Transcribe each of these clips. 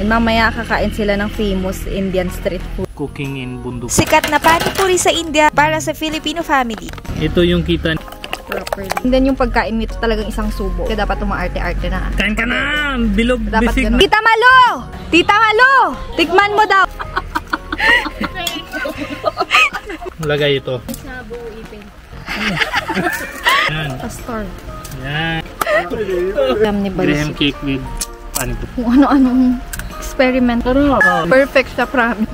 And mamaya kakain sila ng famous Indian street food. Cooking in Bundukan. Sikat na panipuri sa India para sa Filipino family. Ito yung kita. Properly. And then yung pagkain nito talagang isang subo. Kaya dapat umaarte-arte na. Kain ka na! Bilog bisig na. Tita Malo! Tita Malo! Tikman mo daw! Lagay ito. Sabo, ipin. Yan. Pastor. Yan. Alam ni Graham Balsi. cake with panipuri. Kung ano-anong experiment. Perfect sa promise.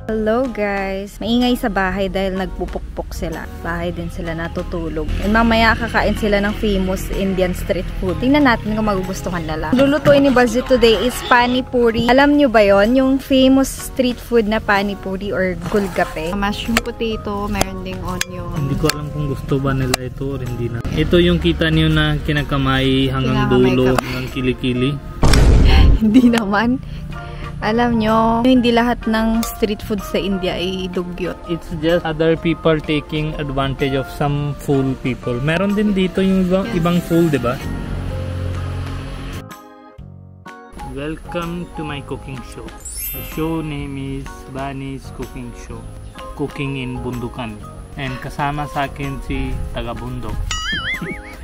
Hello guys! Maingay sa bahay dahil nagpupukpok sila. Bahay din sila natutulog. And mamaya kakain sila ng famous Indian street food. Tingnan natin kung magugustuhan nila. Lulutuin ni Balsi today is panipuri. Alam nyo ba yon? Yung famous street food na panipuri or gulgape. Mushroom potato, meron ding onion. Hindi ko alam kung gusto ba nila ito or hindi na. Ito yung kita niyo na kinakamay hanggang dulo, hanggang kilikili. Hindi naman. Alam nyo, hindi lahat ng street food sa India ay dugyot. It's just other people taking advantage of some fool people. Meron din dito yung ibang fool, di ba? Welcome to my cooking show. The show name is Bani's Cooking Show. Cooking in Bundukan. And kasama sa akin si Taga Bundok.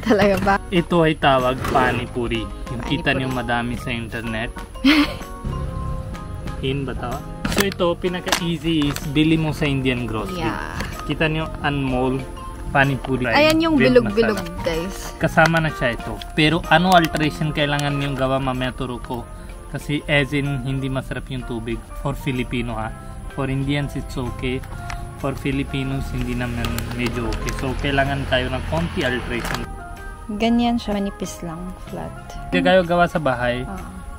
Talaga ba? Ito ay tawag panipuri. Yung kita niyo madami sa internet. Batawa. So ito, pinaka-easy is bili mo sa Indian grocery. Yeah. Kita nyo, Anmol, panipuri. Ayan yung bilog-bilog guys. Kasama na siya ito. Pero ano alteration kailangan nyo gawa, mamaya turo ko. Kasi as in, hindi masarap yung tubig. For Filipino ha. For Indians, it's okay. For Filipinos, hindi naman medyo okay. So, kailangan tayo ng konti alteration. Ganyan siya, manipis lang, flat. Hindi kayo gawa sa bahay.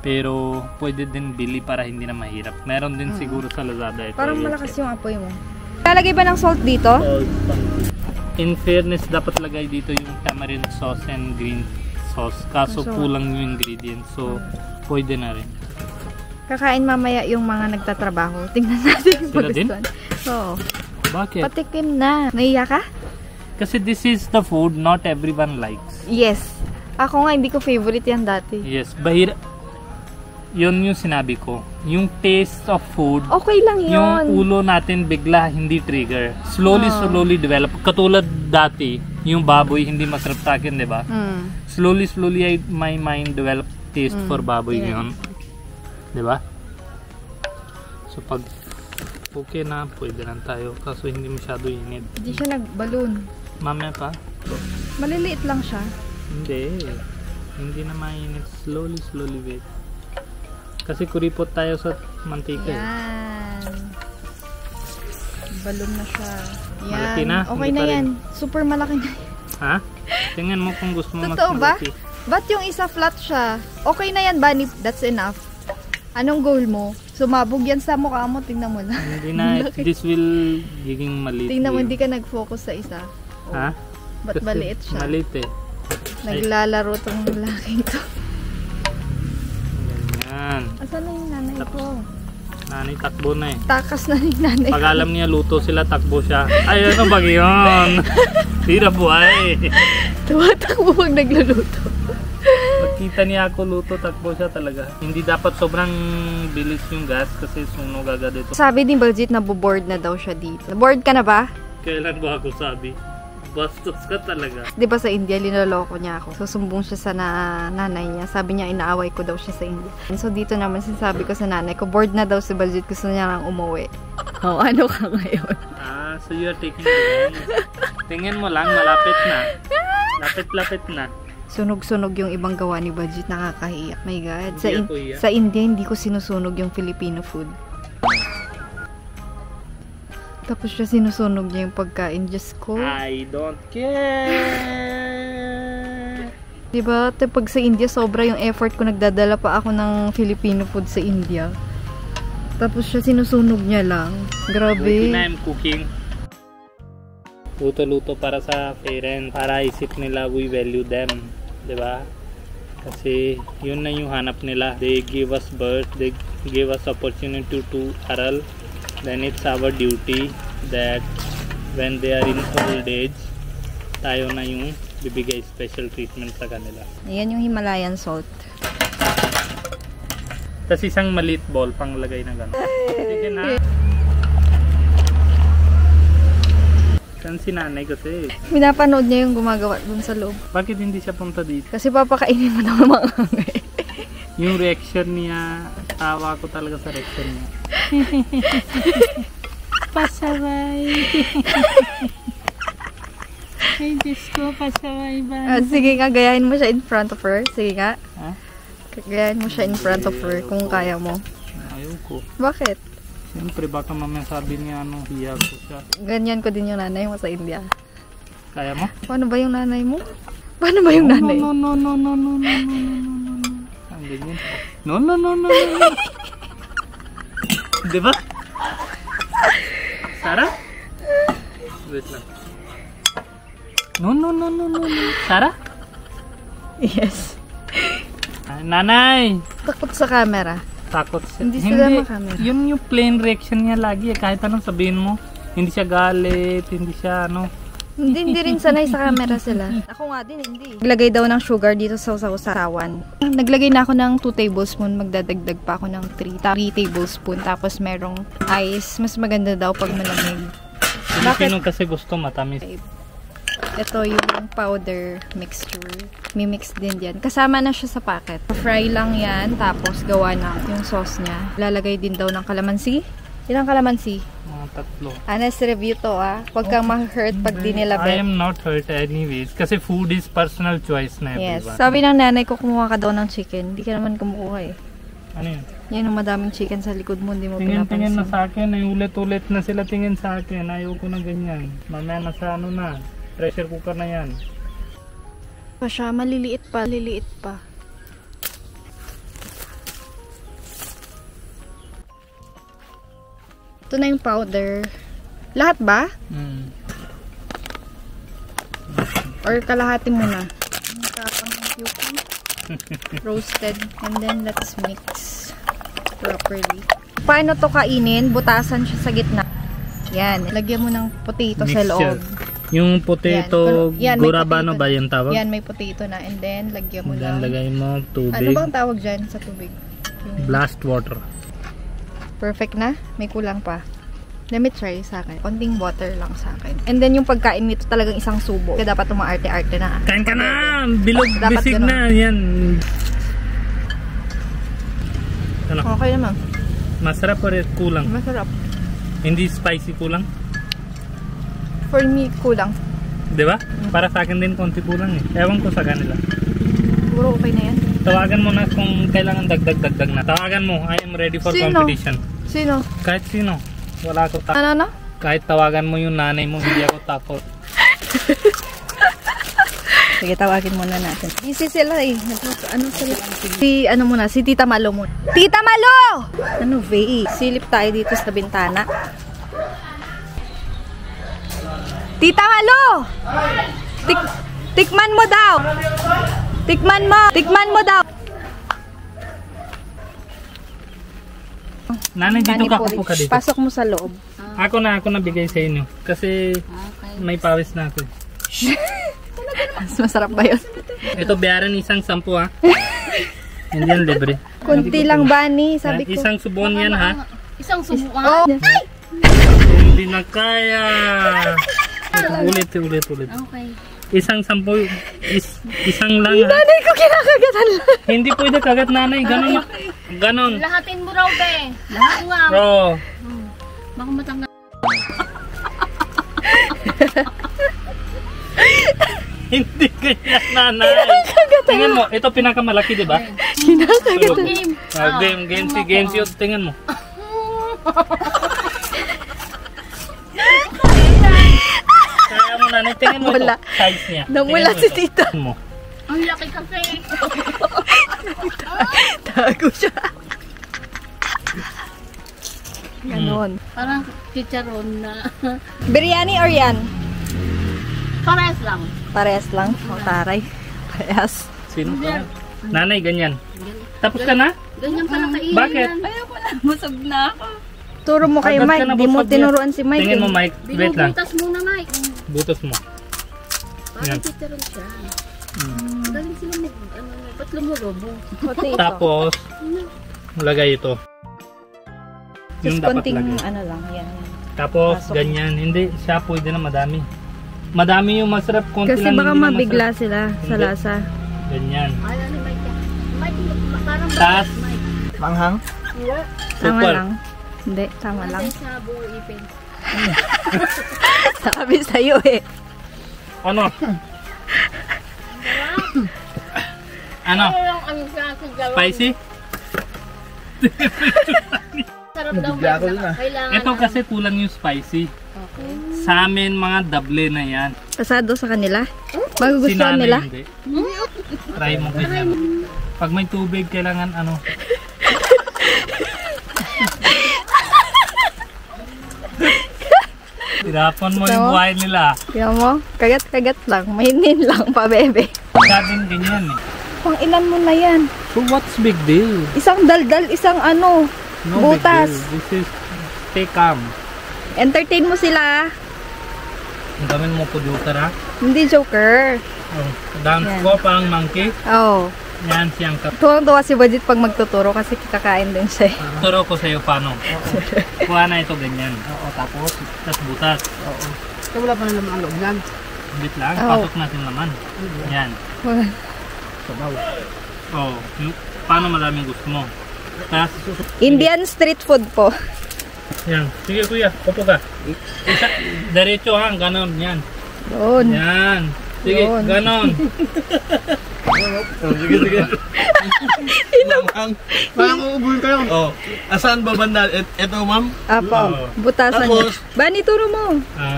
Pero pwede din bili para hindi na mahirap. Meron din siguro sa Lazada ito. Parang malakas yung apoy mo. Lalagay ba ng salt dito? In fairness, dapat lagay dito yung tamarind sauce and green sauce. Kaso kulang yung ingredients. So, pwede na rin. Kakain mamaya yung mga nagtatrabaho. Tingnan natin yung pagustuhan. Oo. Bakit? Patikim na. Naiya ka? Kasi this is the food not everyone likes. Yes. Ako nga, hindi ko favorite yan dati. Yes. Yun yung sinabi ko. Yung taste of food. Okay lang yun. Yung ulo natin bigla hindi trigger. Slowly develop. Katulad dati, yung baboy hindi masarap sa akin, di ba? Slowly my mind develop taste for baboy yun. Di ba? So pag okay na, pwede lang tayo. Kaso hindi masyado init. Hindi siya nag-balloon. Mamaya pa? Maliliit lang siya. Hindi na mainit. Slowly wait. Kasi kuripot tayo sa mantika. Yan. Balon na siya. Yan. Malaki na? Okay na yan. Super malaki na yan. Ha? Tingnan mo kung gusto mo mas totoo ba? malaki. Ba't yung isa flat siya? Okay na yan, Bunny. That's enough. Anong goal mo? Sumabog yan sa mukha mo. Tingnan mo na. Hindi na. This will giging maliit. Tingnan mo, hindi ka nag-focus sa isa. Oh. Ha? Ba't Kasi maliit siya? Maliit eh. Naglalaro tong laki ito. Ganyan. Asan na yung nanay ko? Nanay takbo na eh. Takas na yung nanay ko. Pag alam niya luto sila, takbo siya. Ay, ano ba yun? Tira buhay. Tumatakbo pag nagluluto. Pagkita niya ako luto, takbo siya talaga. Hindi dapat sobrang bilis yung gas kasi sunog agad ito. Sabi ni Baljit na bored na daw siya dito. Bored ka na ba? Kailan ba ako sabi? Bastos ka talaga. Di ba sa India, linaloko niya ako. So, sumbong siya sa nanay niya. Sabi niya, inaaway ko daw siya sa India. So, dito naman sinasabi ko sa nanay ko, bored na daw si Baljit. Gusto niya lang umuwi. Oh, ano ka ngayon? Ah, so you're taking revenge. Tingin mo lang, malapit na. Lapit na. Sunog-sunog yung ibang gawa ni Baljit. Nakakahiyak. My God. Hindi Sa India, hindi ko sinusunog yung Filipino food. Tapos siya sinusunog niya yung pagkain. Diyos ko. I don't care. Diba? Pag sa India, sobra yung effort ko. Nagdadala pa ako ng Filipino food sa India. Tapos siya sinusunog niya lang. Grabe. I'm cooking. Luto-luto para sa parents. Para isip nila we value them. Diba? Kasi yun na yung hanap nila. They give us birth. They give us opportunity to aral. Then it's our duty that when they are in old age, tayo na yung bibigay special treatment sa kanila. Ayan yung Himalayan salt. Tapos isang maliit ball pang lagay na gano'n. Sige na. Saan si nanay kasi? Pinapanood niya yung gumagawa dun sa loob. Bakit hindi siya punta dito? Kasi papakainin mo ng mga angay. Yung reaction niya, tawa ko talaga sa reaction niya. Pasaway. Ay, Diyos ko, pasaway ba? Sige nga, gayahin mo siya in front of her. Sige nga. Ha? Gayahin mo siya in front of her kung kaya mo. Ayoko. Bakit? Siyempre, baka mamaya sabi niya hiya ko siya. Ganyan ko din yung nanay mo sa India. Kaya mo? Paano ba yung nanay mo? Paano ba yung nanay? No. Ang ganyan. No. Diba? Sarah? Wait lang. No. Sarah? Yes. Nanay! Takot sa camera. Takot siya. Hindi sila makamera. Yun yung plain reaction niya lagi. Kahit anong sabihin mo. Hindi siya galit, hindi siya Hindi rin sanay sa camera sila. Ako nga din, hindi. Naglagay daw ng sugar dito sa usawan. Naglagay na ako ng 2 tablespoon. Magdadagdag pa ako ng 3 tablespoon. Tapos merong ice. Mas maganda daw pag malamig. Filipino kasi gusto matamis. Ito yung powder mixture. Mimix din yan. Kasama na siya sa packet. Fry lang yan. Tapos gawa na yung sauce niya. Lalagay din daw ng kalamansi. Ilang kalamansi? Mga 3. Honest review to Huwag kang ma-hurt pag di nila bet. I am not hurt anyways. Kasi food is personal choice na Yes. everyone. Sabi ng nanay ko, kumuha ka daw ng chicken. Hindi ka naman kumukuha eh. Ano yun? Yan ang madaming chicken sa likod mo. Hindi mo Tingin pinapansin. na sa akin. Ay ulit-ulit na sila tingin sa akin. Ayoko na ganyan. Mamaya na sa na. Pressure cooker na yan. Pa siya, maliliit pa. Liliit pa. Ito na yung powder. Lahat ba? Or kalahati muna? Roasted. And then let's mix properly. Paano to kainin? Butasan siya sa gitna. Yan. Lagyan mo ng potato sa loob. Yung potato, yan, may gurabano potato ba yung tawag? Yan, may potato na. And then, lagyan mo Then, lang. lagay mo tubig. Ano bang tawag dyan sa tubig? Blast water. Perfect na? May kulang pa. Let me try sa akin. Konting water lang sa akin. And then, yung pagkain nito talagang isang subo. Kaya dapat umaarte-arte na. Kain ka na! Bilog, Dapat bisig ganun. na. Yan. Ano? Okay naman. Masarap o kulang? Masarap. Hindi spicy kulang? For me, kulang. Diba? Para sa akin din konti kulang eh. Ewan ko sa kanila. Siguro okay na yan. Tawagan mo na kung kailangan dagdag na. Tawagan mo. I am ready for Sino? competition. Sino? Kahit sino. Wala ako takot. Ano? Kahit tawagan mo yung nanay mo, hindi ako takot. Sige, tawagin muna natin. Busy sila eh. Ano sila? Si Tita Malo muna. Tita Malo! Ano, Vey? Silip tayo dito sa bintana. Tita Malo! Tikman mo daw! Tikman mo daw! Nanay, dito ka. Upo ka dito. Pasok mo sa loob. Ako na bigay sa inyo. Kasi may pawis na ako. Mas masarap ba yun? Ito, bayaran isang 10 ha. Hindi yan libre. Kunti lang ba ni? Sabi ko. Isang subon yan ha. Isang subukan. Oh. Hindi na kaya. Ulit. Okay. Isang 10. Isang lang ha. Nanay ko kinakagatan lang. Hindi pwede kagat nanay. Ganon. Lahatin mo raw, be. Lahat nga. Bro. Baka matanggal. Hindi kaya nanay. Tingnan mo. Ito pinakamalaki diba? Kinakagatan. Game si. Tingnan mo. Kaya mo nanay. Tingnan mo ito. Size niya. Namula si tita. Tingnan mo. Ang laki kasi. Tago siya. Ganon. Parang chicharon na. Biryani or yan? Parehas lang. Parehas lang. O, taray. Parehas. Sino ka? Nanay, ganyan. Tapos ka na? Ganyan pala kainin. Bakit? Ayoko na. Busog na ako. Turo mo kay Agad ka Mike. na Di mo busog tinuruan si Mike. Tingnan mo eh. Mike. Wait lang. Binubutas muna, Mike. Butos mo. Parang Yan. chicharon siya. Galing sila ba't lumurobo? Potato. Tapos, lagay ito. Yung Just dapat konting lagay. ano lang, yan. Tapos, Pasok. ganyan. Hindi, siya pwede na madami. Madami yung masarap, konti Kasi lang baka hindi na mabigla masarap. sila sa Hindi. lasa. Ganyan. Ayaw ni Mike. Mike, parang Tas, Manghang? Tama super. lang. Hindi, tama lang. sa buong ipin. Sabi sa'yo eh. Ano? Ano? Pero ang sa akin dalawa. Spicy? Sarap daw Nabigla ako dun, ah. Kailangan Ito kasi kulang yung spicy. Sa amin, mga dable na yan. Pasado sa kanila. Si Magugustuhan nanay nila. hindi. Try mo ganyan. Pag may tubig, kailangan ano. Tirapan mo yung Ito? buhay nila. Tingnan mo, kagat-kagat lang. Mahinin lang pa, bebe. Sabing ganyan eh. Pang ilan mo na yan? So what's big deal? Isang daldal, isang ano, No butas. big deal. This is stay calm. Entertain mo sila. Ang gamin mo producer ha. Hindi joker. Oh, dance Yan. ko pang monkey. Oh. Yan siyang kap. Tuwang-tuwa si Budget pag magtuturo kasi kakain din siya. Turo ko sa'yo paano. Kuha na ito ganyan. Oo, tapos. Tapos butas. Oo. Ito wala pa na naman ang loob yan. Bit lang. Oh. Pasok natin naman. Yan. Sabaw. Oh, paano maraming gusto mo? Tapos, Indian street food po. yan. Sige kuya, upo ka. Isa, diretso ha, ganon. Yan. Doon. Yan. Sige, Yun. ganon. Sige, sige. Parang uubuhin kayo. Oh. Asan ba banda? Ito, ma'am? Apo. Oo. Butasan niya. Tapos? Bani, turo mo.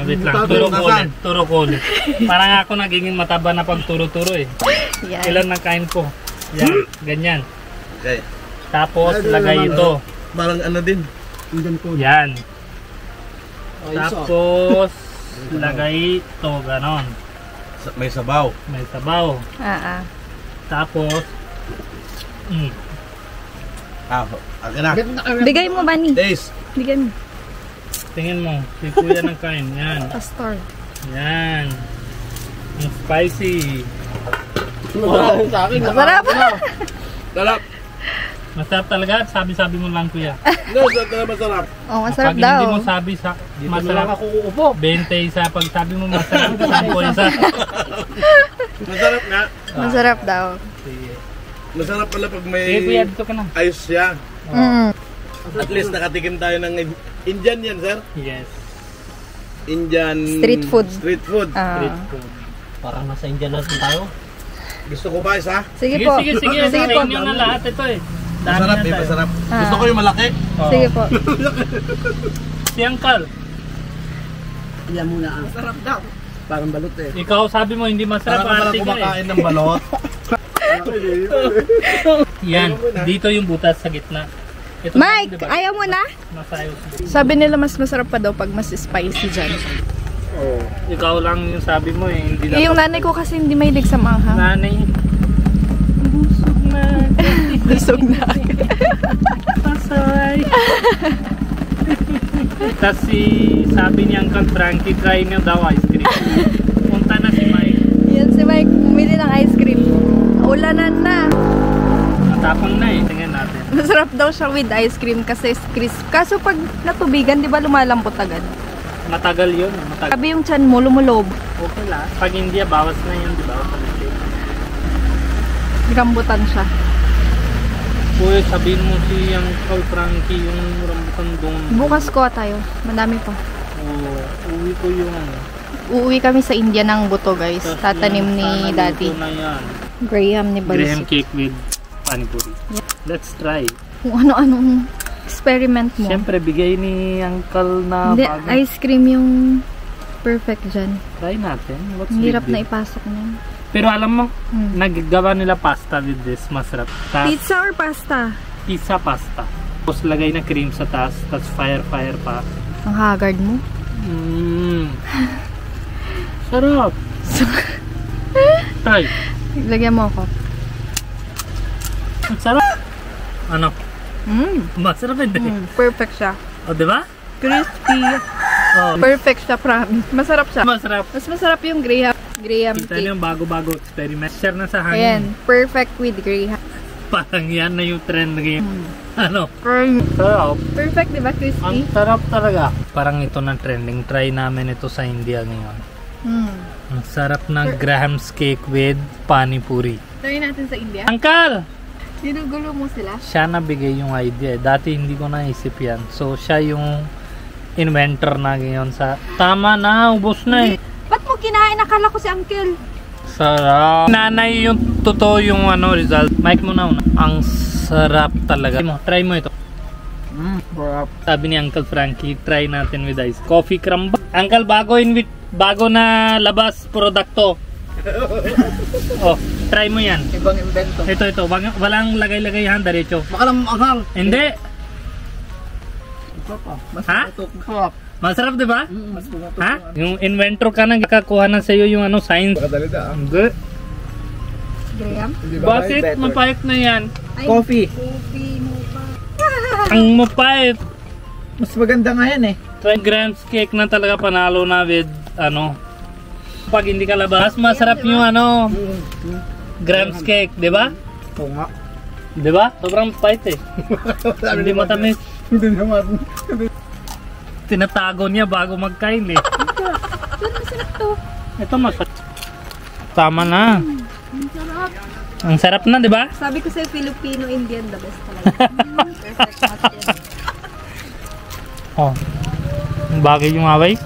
Wait lang. Butado Turo yung ko kasan. ulit. Turo ko ulit. Parang ako nagiging mataba na pag turo-turo eh. Yan. Ilan na kain ko? Yan. Ganyan. Okay. Tapos, lagay ito. Parang ano din. Yan. Tapos, lagay ito. Ganon. May sabaw. May sabaw. Ah, ah. Tapos, Akin na. Bigay mo, Bani. Taste. Bigay mo. tingin mo. Si kuya ng kain. Yan. Pastor. Yan. Ang spicy. Sa akin. Masarap. Sarap. Masarap talaga. Sabi-sabi mo lang kuya. No, masarap. Oh, masarap Pag daw. hindi mo sabi sa masarap, ako uupo. 20 isa. Pag sabi mo masarap, 10 isa. Masarap nga. Masarap daw. Sige. Masarap pala pag Sige kuya, may dito ka na. ayos siya. Mm. At least nakatikim tayo ng Indian yan, sir. Yes. Indian Street food. Street food. Ah. Street food. Parang nasa Indian lang tayo. Gusto ko ba isa? Sige Sige, po. sige, sige. Sige Sa po. inyo na lahat ito eh. Dami Masarap na eh, tayo. masarap. Ah. Gusto ko yung malaki. Oo. Sige po. Si Uncle, Yan muna ang. Masarap daw. Parang balot eh. ikaw sabi mo hindi masarap. Parang arte ka eh. kumakain ng balot. Yan, dito yung butas sa gitna. Ito Mike, diba? ayaw mo na? Masayos. Sabi nila mas masarap pa daw pag mas spicy dyan. Oh. Ikaw lang yung sabi mo eh. Hindi lang. Yung nanay ko kasi hindi mahilig sa manghang. Nanay. Busog na. Busog na. Pasay. Kasi sabi ni Uncle Frankie, try niyo daw ice cream. Punta na si Mike. Yan si Mike, bumili ng ice cream. Ulanan na. Matapang na eh. Tingnan natin. Masarap daw siya with ice cream kasi crisp. Kaso pag natubigan, di ba lumalambot agad? Matagal yun. Matagal. Sabi yung chan mo, lumulob. Okay lang. Pag hindi, bawas na yun, di ba? Rambutan siya. Kuya, sabihin mo si Uncle Frankie yung rambutan doon. Bukas ko tayo. Madami pa. Oo, uwi ko yung ano. Uuwi kami sa India ng buto, guys. Tas Tatanim yan, ni sana Daddy. luto na yan. Graham ni Graham Balsi. cake with panipuri. Let's try. Kung ano-anong experiment mo. Siyempre, bigay ni Uncle na Hindi, bago. ice cream yung perfect dyan. Try natin. What's Ang hirap big na deal? ipasok niya. Pero alam mo, Hmm. naggawa nila pasta with this. Masarap. Pizza or pasta? Pizza pasta. Tapos lagay na cream sa taas. Tapos fire pa. Ang haggard mo. Sarap. Try. Lagyan mo ako. Ang sarap. Ano? Masarap hindi. Perfect siya. O, diba? Crispy. Oh, Perfect siya, promise. Masarap siya. masarap. Mas masarap yung Graham Kita cake. niyo yung bago-bago experiment. Share na sa hangin. Ayan, perfect with Graham. Parang yan na yung trend ngayon. Ano? Sarap. Perfect, di ba? Ang Crispy. sarap talaga. Parang ito na trending. Try namin ito sa India ngayon. Ang sarap ng Graham's cake with pani puri. Try natin sa India. Uncle! Ginugulo mo sila. Siya nabigay yung idea. Dati hindi ko naisip yan. So, siya yung inventor na ngayon sa... Tama na, ubos na eh. Ba't mo kinain? Akala ko si Uncle. Sarap. Nanay yung totoo yung result. Mike mo na una. Ang sarap talaga. Try mo ito. Sarap. Sabi ni Uncle Frankie, try natin with ice. Coffee crumble. Uncle, bago na labas produkto. Oh, try mo yan. Ibang invento. Ito. Walang lagay-lagay yan, diretso. Baka lang anghang. Hindi. Mas Ha? tutok. Sarap. Masarap, di ba? Mas tutok. Ha? Yung inventor ka nang kakakuha na sa'yo yung science. Kadalida. Hindi. Graham? Bakit? Mapait na yan. Coffee. Coffee mo pa. Ang mapait. Mas maganda nga yan eh. Try Graham's cake na talaga panalo na with pag hindi ka labas, masarap yung Graham's cake, di ba? Oo nga. Di ba? Sobrang pait eh. Hindi matamis. Hindi naman. Tinatago niya bago magkain eh. Ito masarap. Tama na. Ang sarap na, di ba? Sabi ko sa'yo, Filipino-Indian, the best talaga. Perfect match yan. Oh. Bagay yung away.